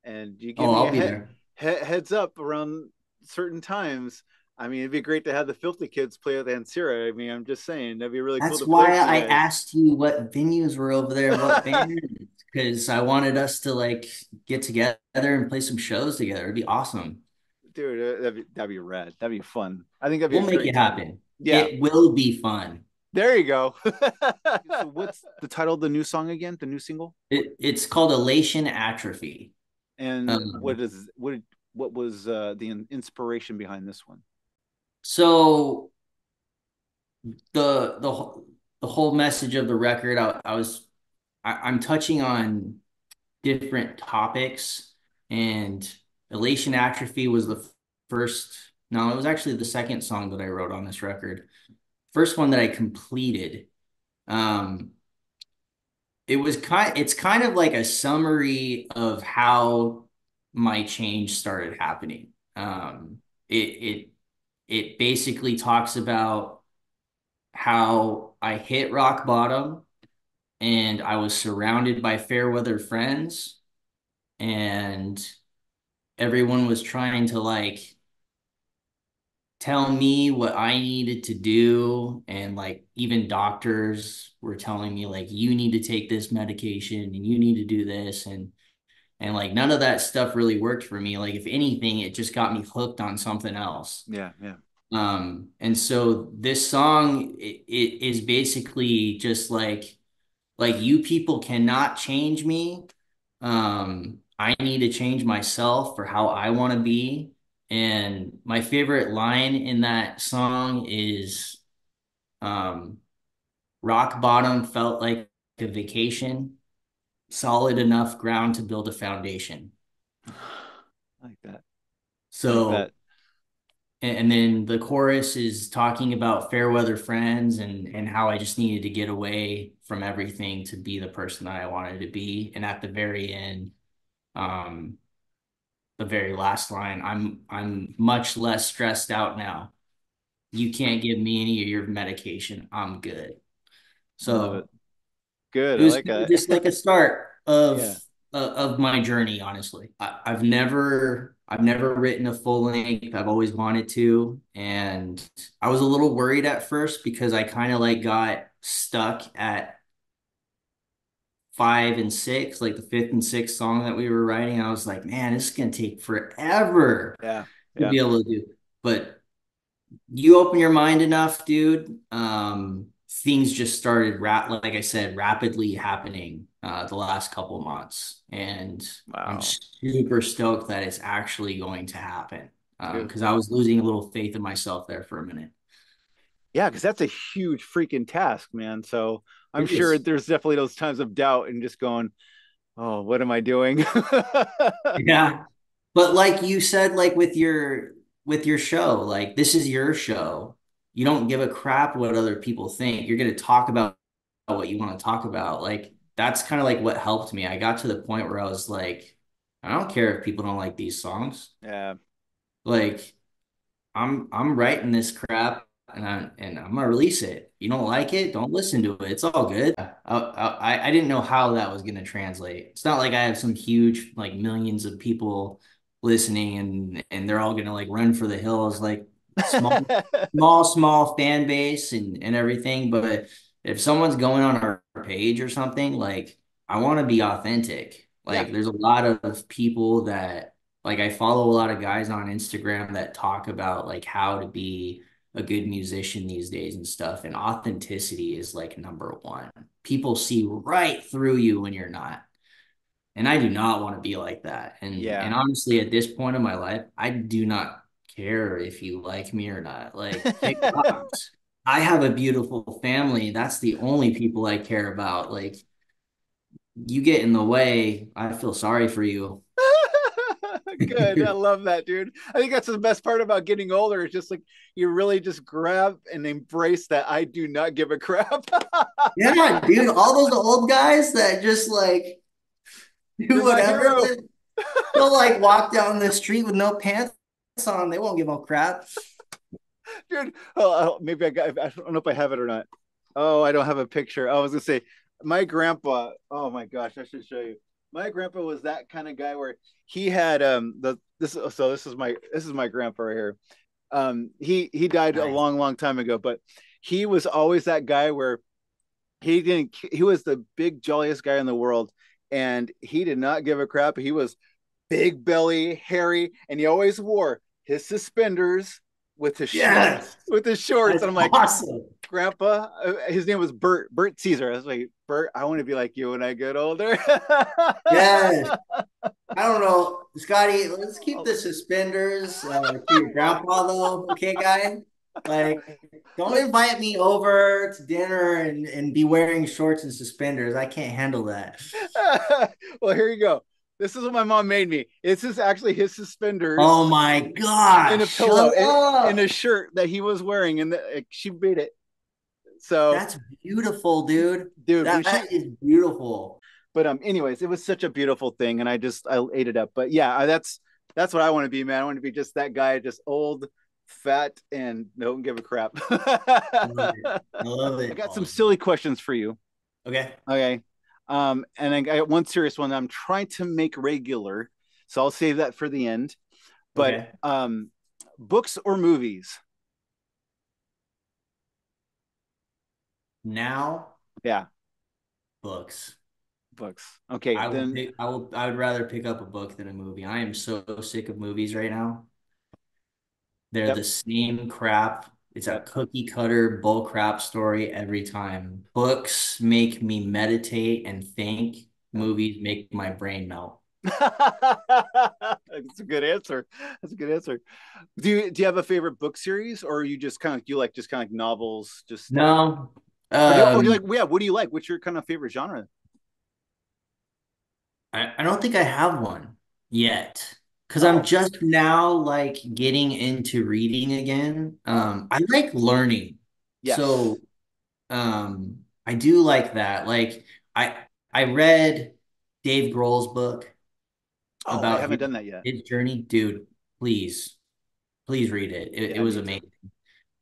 and you give Oh, me I'll a be there. heads up around certain times, I mean, it'd be great to have the Filthy Kids play with Ancira. I mean, I'm just saying that'd be really cool That's to play why with you I guys. asked you what venues were over there, what band, because I wanted us to like get together and play some shows together. It'd be awesome. Dude, that'd be rad. That'd be fun. I think that'd be We'll a make great it time. happen. Yeah, It will be fun. there you go. So, what's the title of the new song again? The new single? It's called Elation Atrophy. And Um, what was the inspiration behind this one? so the whole message of the record, I'm touching on different topics, and Elation Atrophy was the first. No, it was actually the second song that I wrote on this record. First one that I completed. Um, it's kind of like a summary of how my change started happening. It it it basically talks about how I hit rock bottom and I was surrounded by fair weather friends, and everyone was trying to like tell me what I needed to do. And like even doctors were telling me like you need to take this medication and you need to do this, and like none of that stuff really worked for me. Like if anything, it just got me hooked on something else. Yeah, yeah. And so this song it is basically just like you people cannot change me. I need to change myself for how I want to be. And my favorite line in that song is um, rock bottom felt like a vacation, solid enough ground to build a foundation. I like that. I like So that. and then the chorus is talking about fair weather friends and how I just needed to get away from everything to be the person that I wanted to be. And at the very end, um, the very last line, I'm much less stressed out now. You can't give me any of your medication. I'm good. Love it. So Good. it I was like that. just like a start Yeah. of my journey, honestly. I've never written a full length. I've always wanted to, and I was a little worried at first because I kind of like got stuck at 5 and 6, like the fifth and sixth song that we were writing. I was like, man, this is gonna take forever Yeah. to Yeah. be able to do. But you open your mind enough, dude. Things just started like I said, rapidly happening the last couple months, and I'm Wow. super stoked that it's actually going to happen. Dude. Because I was losing a little faith in myself there for a minute. Yeah, because that's a huge freaking task, man. So I'm It sure is. there's definitely those times of doubt and just going, oh, what am I doing? Yeah. But like you said, like with your show, like this is your show. You don't give a crap what other people think. You're gonna talk about what you want to talk about. Like that's kind of like what helped me. I got to the point where I was like, I don't care if people don't like these songs. Yeah. Like I'm writing this crap and I'm gonna release it. You don't like it, don't listen to it. It's all good. I didn't know how that was gonna translate. It's not like I have some huge like millions of people listening and they're all gonna like run for the hills like small fan base and everything. But if someone's going on our page or something, like I want to be authentic. Yeah. Like there's a lot of people that like I follow a lot of guys on Instagram that talk about like how to be a good musician these days and stuff. And authenticity is like number one. People see right through you when you're not. And I do not want to be like that. And Yeah. honestly, at this point in my life, I do not care if you like me or not. Like, kick rocks. I have a beautiful family. That's the only people I care about. Like, you get in the way, I feel sorry for you. Good. I love that, dude. I think that's the best part about getting older. It's just like you really just grab and embrace that I do not give a crap. Yeah, dude, all those old guys that just like do You're my whatever, hero. they'll like walk down the street with no pants on. They won't give a crap. Dude. Oh, maybe I don't know if I have it or not. Oh, I don't have a picture. I was gonna say my grandpa. Oh my gosh, I should show you. My grandpa was that kind of guy where he had the this so this is my grandpa right here. He died a Nice. long time ago, but he was always that guy where he was the big jolliest guy in the world, and he did not give a crap. He was big belly, hairy, and he always wore his suspenders with his Yes, shorts. With his shorts, that's and I'm like, awesome. Grandpa, his name was Bert Caesar. I was like, Bert, I want to be like you when I get older. Yes. I don't know, Scotty. Let's keep the suspenders to your grandpa, though, okay, guy? Like, don't invite me over to dinner and be wearing shorts and suspenders. I can't handle that. Well, here you go. This is what my mom made me. This is actually his suspenders Oh my in a gosh, shut pillow in a up. shirt that he was wearing, and she made it. So, That's beautiful, dude. dude, when she, That is beautiful. but anyways, it was such a beautiful thing, and I ate it up. But yeah, that's what I want to be, man. I want to be just that guy, just old, fat, and don't give a crap. I love it. I love I it. got some silly questions for you. Okay. Okay. And I got one serious one that I'm trying to make regular, so I'll save that for the end. But Okay. books or movies? Now, Yeah, books. books. Okay, then I would rather pick up a book than a movie. I am so sick of movies right now. They're yep, the same crap. It's a yep. cookie cutter bull crap story every time. Books make me meditate and think. Yep. Movies make my brain melt. That's a good answer. That's a good answer. Do you have a favorite book series, or you just kind of you like just kind of like novels, just like, No. or do you like, yeah, what do you like? What's your kind of favorite genre? I don't think I have one yet because I'm Oh, just now like getting into reading again. oh, I like learning. yes. So I do like that. Like I read Dave Grohl's book Oh, I about haven't done that yet. his journey. Dude, please, please read it. It Yeah, I was need to. amazing.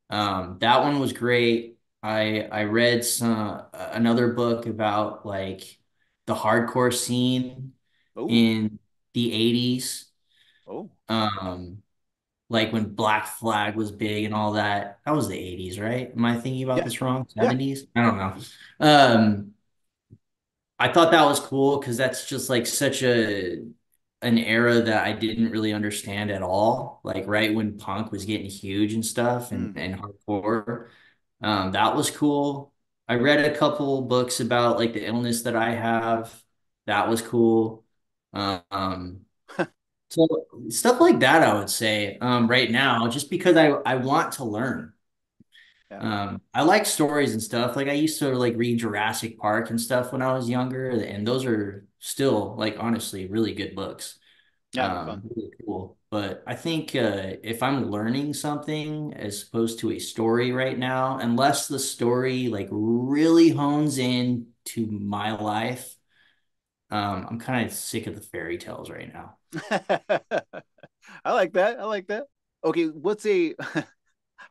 That one was great. I read another book about like the hardcore scene Oh, in the 80s. oh, Um, like when Black Flag was big and all that. That was the 80s, right? Am I thinking about yeah, this wrong? yeah. 70s? I don't know. Um, I thought that was cool because that's just like such an era that I didn't really understand at all. Like right when punk was getting huge and stuff Mm. and hardcore. That was cool. I read a couple books about like the illness that I have. That was cool. Um, so stuff like that, I would say, right now, just because I want to learn. Yeah, I like stories and stuff. Like I used to like read Jurassic Park and stuff when I was younger, and those are still like honestly really good books. yeah, they're fun. Really cool. But I think if I'm learning something as opposed to a story right now, unless the story like really hones in to my life, I'm kind of sick of the fairy tales right now. I like that. I like that. Okay, what's a? I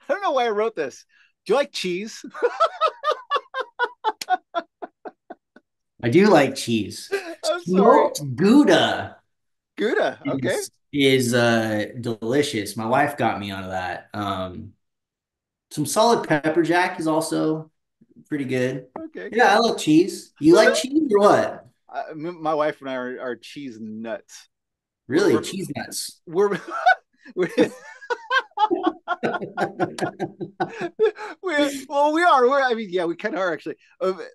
don't know why I wrote this. Do you like cheese? I do like cheese. I'm sorry. Smoked Gouda Gouda. Okay. is delicious. My wife got me onto that. Some solid pepper jack is also pretty good. Okay. Yeah, I like cheese. You like cheese or what? My wife and I are cheese nuts. We're Really? we're Cheese nuts. we're, we're we are. I mean, yeah, we kind of are actually.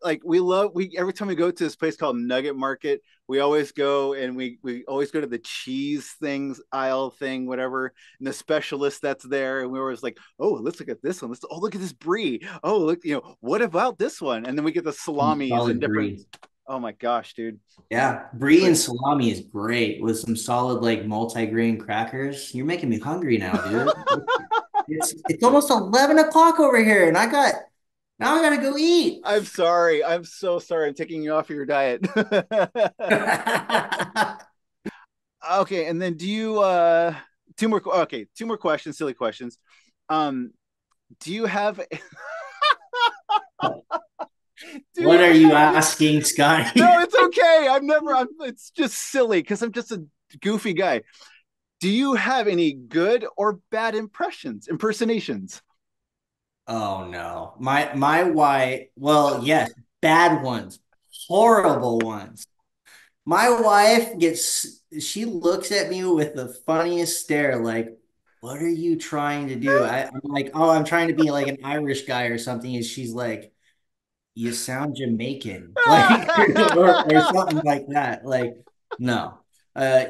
Like we love we every time we go to this place called Nugget Market, we always go and we always go to the cheese things aisle thing, whatever, and the specialist that's there, and we're always like, oh, let's look at this one. Let's look at this brie. Oh, look, what about this one? And then we get the Some salamis and solid different. brie. Oh my gosh, dude, Yeah, it's brie like and salami is great with some solid like multi-grain crackers. You're making me hungry now, dude. It's almost 11 o'clock over here, and I gotta go eat. I'm sorry. I'm so sorry. I'm taking you off your diet. Okay, and then do you two more questions, silly questions. Um do you have do What you are you asking, No, Scotty? it's okay. It's just silly because I'm just a goofy guy. Do you have any good or bad impersonations? Oh no. My wife, well, yes, bad ones, horrible ones. My wife she looks at me with the funniest stare, like, what are you trying to do? I'm like, oh, I'm trying to be like an Irish guy or something. And she's like, you sound Jamaican, like, or something like that. Like, no,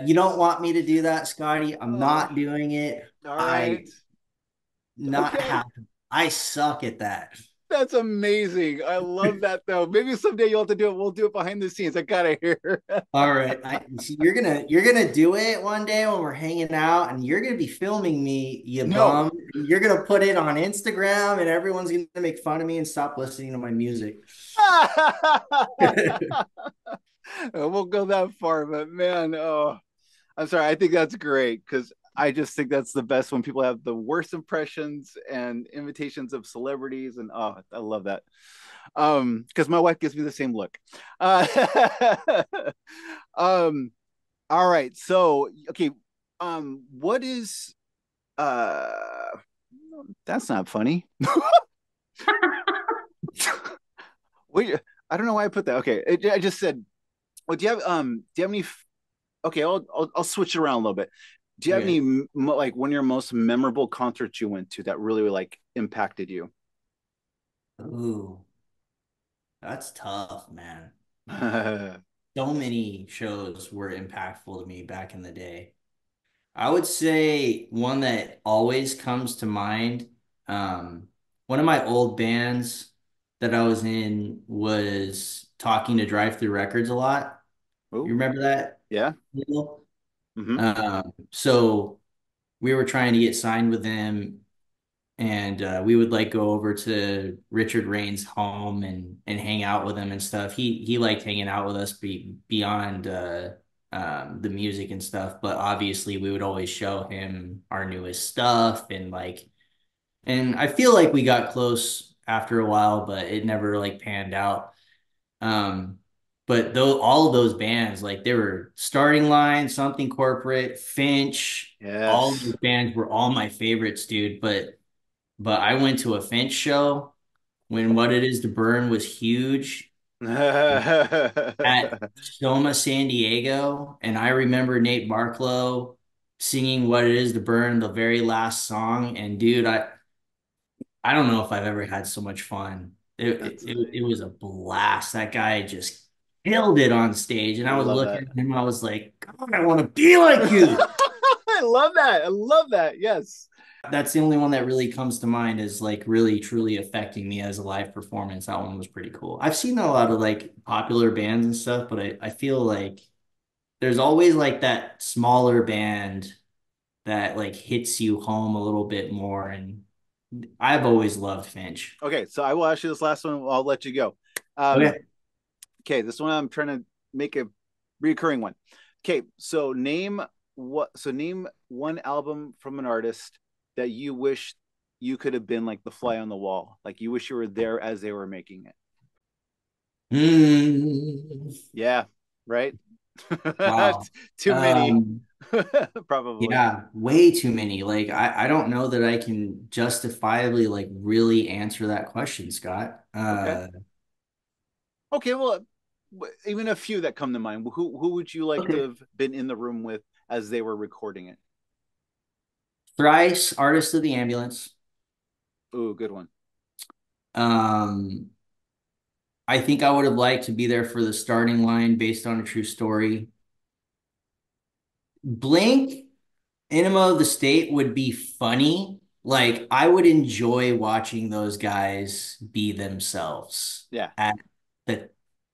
you don't want me to do that, Scotty. I'm Oh, not doing it. all right. I not Okay. happen. I suck at that. That's amazing. I love that though. Maybe someday you'll have to do it. We'll do it behind the scenes. I gotta hear. All right, see, you're gonna do it one day when we're hanging out, and you're gonna be filming me, you No. bum. You're gonna put it on Instagram, and everyone's gonna make fun of me and stop listening to my music. I won't go that far, but man, oh, I'm sorry. I think that's great because I just think that's the best when people have the worst impressions and imitations of celebrities, and oh, I love that. Because my wife gives me the same look. Uh, um, all right, so okay, what is uh, that's not funny. Wait, I don't know why I put that. Okay, I just said. Well, do you have any okay, I'll switch it around a little bit. Do you have any Okay. like one of your most memorable concerts you went to that really like impacted you? Ooh, that's tough, man. Oh, So many shows were impactful to me back in the day. I would say one that always comes to mind, one of my old bands that I was in was Talking to Drive Through Records a lot. You remember that? yeah. Neil? Hmm. So we were trying to get signed with them, and we would like go over to Richard Rain's home and hang out with him and stuff. He liked hanging out with us beyond the music and stuff, but obviously we would always show him our newest stuff and like, and I feel like we got close after a while, but it never like panned out. Um, but though all of those bands, like they were Starting Line, Something Corporate, Finch, all of Yes. those bands were all my favorites, dude. But I went to a Finch show when What It Is to Burn was huge at Soma, San Diego, and I remember Nate Barklow singing What It Is to Burn, the very last song. And dude, I don't know if I've ever had so much fun. It, it, That's it, it was a blast. That guy just killed it on stage. And I I was love looking that. at him, I was like, God, I want to be like you. I love that. I love that. Yes. That's the only one that really comes to mind is like really truly affecting me as a live performance. That one was pretty cool. I've seen a lot of like popular bands and stuff, but I feel like there's always like that smaller band that like hits you home a little bit more. And I've always loved Finch. Okay, so I will ask you this last one. I'll let you go. Um, Okay. okay, this one I'm trying to make a recurring one. Okay, so name what? So name one album from an artist that you wish you could have been like the fly on the wall, like you wish you were there as they were making it. Mm, Yeah, right. wow. Too many, Um, probably. yeah, way too many. Like I don't know that I can justifiably like really answer that question, Scott. Okay. Okay, well, even a few that come to mind. Who would you like to Okay. have been in the room with as they were recording it? Thrice, Artist of the Ambulance. Ooh, good one. Um, I think I would have liked to be there for the Starting Line based on a true story. Blink, Enema of the State would be funny. Like I would enjoy watching those guys be themselves Yeah, at the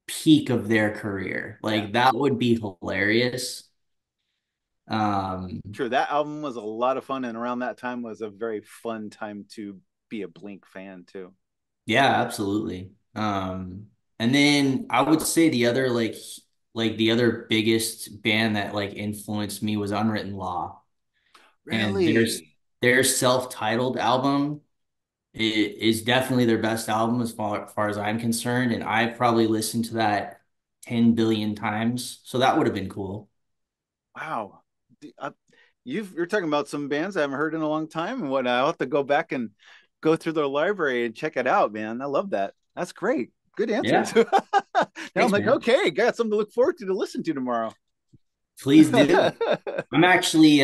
peak of their career. yeah. Like that would be hilarious. Um, True. That album was a lot of fun, and around that time was a very fun time to be a Blink fan too. yeah, absolutely. And then I would say the other like the other biggest band that like influenced me was Unwritten Law. And Really? their self-titled album is definitely their best album as far as I'm concerned. And I've probably listened to that 10 billion times. So that would have been cool. Wow. You're talking about some bands I haven't heard in a long time, and what I'll have to go back and go through their library and check it out, man. I love that. That's great. Good answers. Yeah. Now I'm Thanks, like, man. okay, got something to look forward to listen to tomorrow. Please do. I'm actually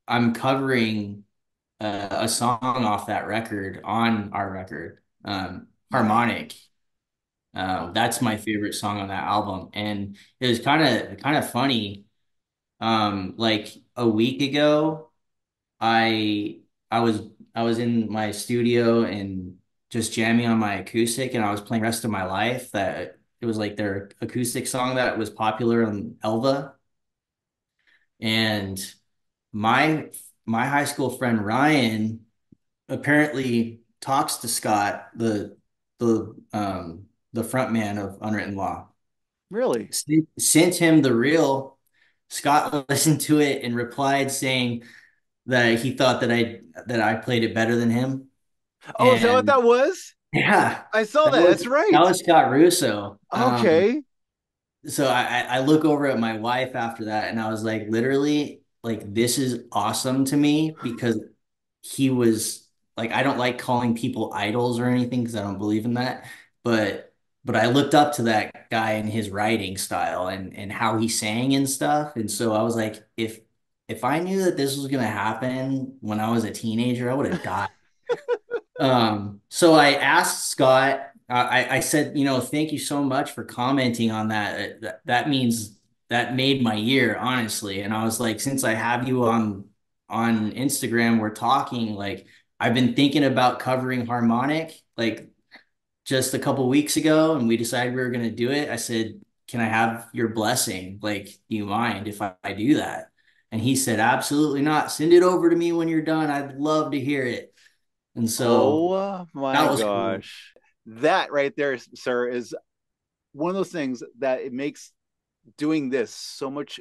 I'm covering a song off that record on our record. Nice. Harmonic. That's my favorite song on that album. And it was kind of funny. Like a week ago, I I was I was in my studio and just jamming on my acoustic, and I was playing Rest of My Life. That it was like their acoustic song that was popular on Elva. And my my high school friend Ryan apparently talks to Scott, the front man of Unwritten Law. Really? Sent him the reel. Scott listened to it and replied saying that he thought that I played it better than him. Oh, is that what And that was? yeah, I saw that that. was That's that right. was Scott Russo. Okay. So I look over at my wife after that and I was like, literally, like this is awesome to me because he was like, I don't like calling people idols or anything because I don't believe in that. But but I looked up to that guy and his writing style and how he sang and stuff. And so I was like, if I knew that this was gonna happen when I was a teenager, I would have died. So I asked Scott, I said, thank you so much for commenting on that. That means that made my year, honestly. And I was like, since I have you on Instagram, we're talking, like I've been thinking about covering harmonic like just a couple weeks ago, and we decided we were gonna do it. I said, can I have your blessing? Like, do you mind if I do that? And he said, absolutely not. Send it over to me when you're done. I'd love to hear it. And so Oh my that was cool. gosh. That right there, sir, is one of those things that it makes doing this so much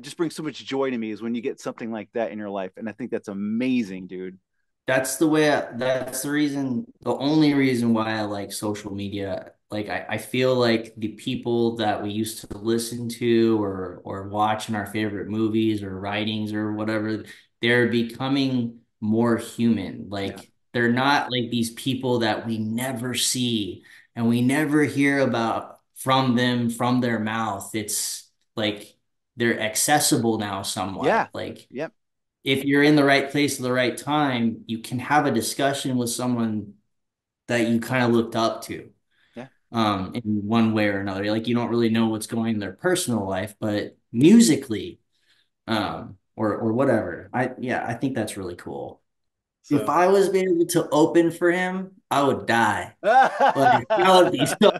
just brings so much joy to me is when you get something like that in your life. And I think that's amazing, dude. That's the way that's the reason, the only reason why I like social media. Like I feel like the people that we used to listen to or watch in our favorite movies or writings or whatever, they're becoming more human. Yeah. Like they're not like these people that we never see and we never hear about from them from their mouth. It's like they're accessible now Yeah. somewhat. Like Yep. if you're in the right place at the right time, you can have a discussion with someone that you kind of looked up to, Yeah. in one way or another. Like you don't really know what's going in their personal life, but musically, or whatever. I think that's really cool. If So I was able to open for him, I would die. Like that would be so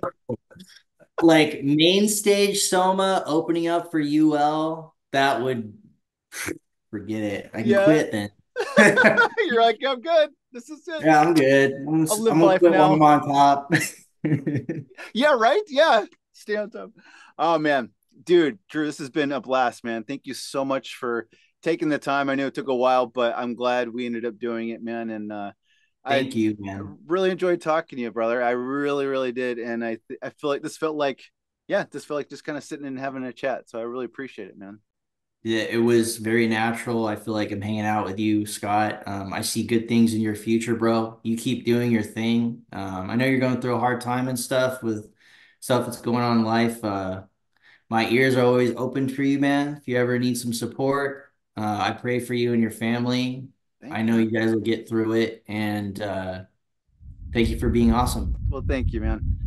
like main stage Soma opening up for UL, that would forget it. I can yeah. quit then. You're like, I'm good. This is it. Yeah, I'm good. I'll I'm live gonna life quit when now. I'm on top. Yeah, right? Yeah. Stay on top. Oh man. Dude, Drew, this has been a blast, man. Thank you so much for taking the time. I know it took a while, but I'm glad we ended up doing it, man. And I Thank you, man. really enjoyed talking to you, brother. I really, really did. And I feel like this felt like, yeah, this felt like just kind of sitting and having a chat. So I really appreciate it, man. Yeah, it was very natural. I feel like I'm hanging out with you, Scott. I see good things in your future, bro. You keep doing your thing. I know you're going through a hard time and stuff with stuff that's going on in life. My ears are always open for you, man. If you ever need some support, I pray for you and your family. I Thank you, know man. you guys will get through it, and thank you for being awesome. Well, thank you, man.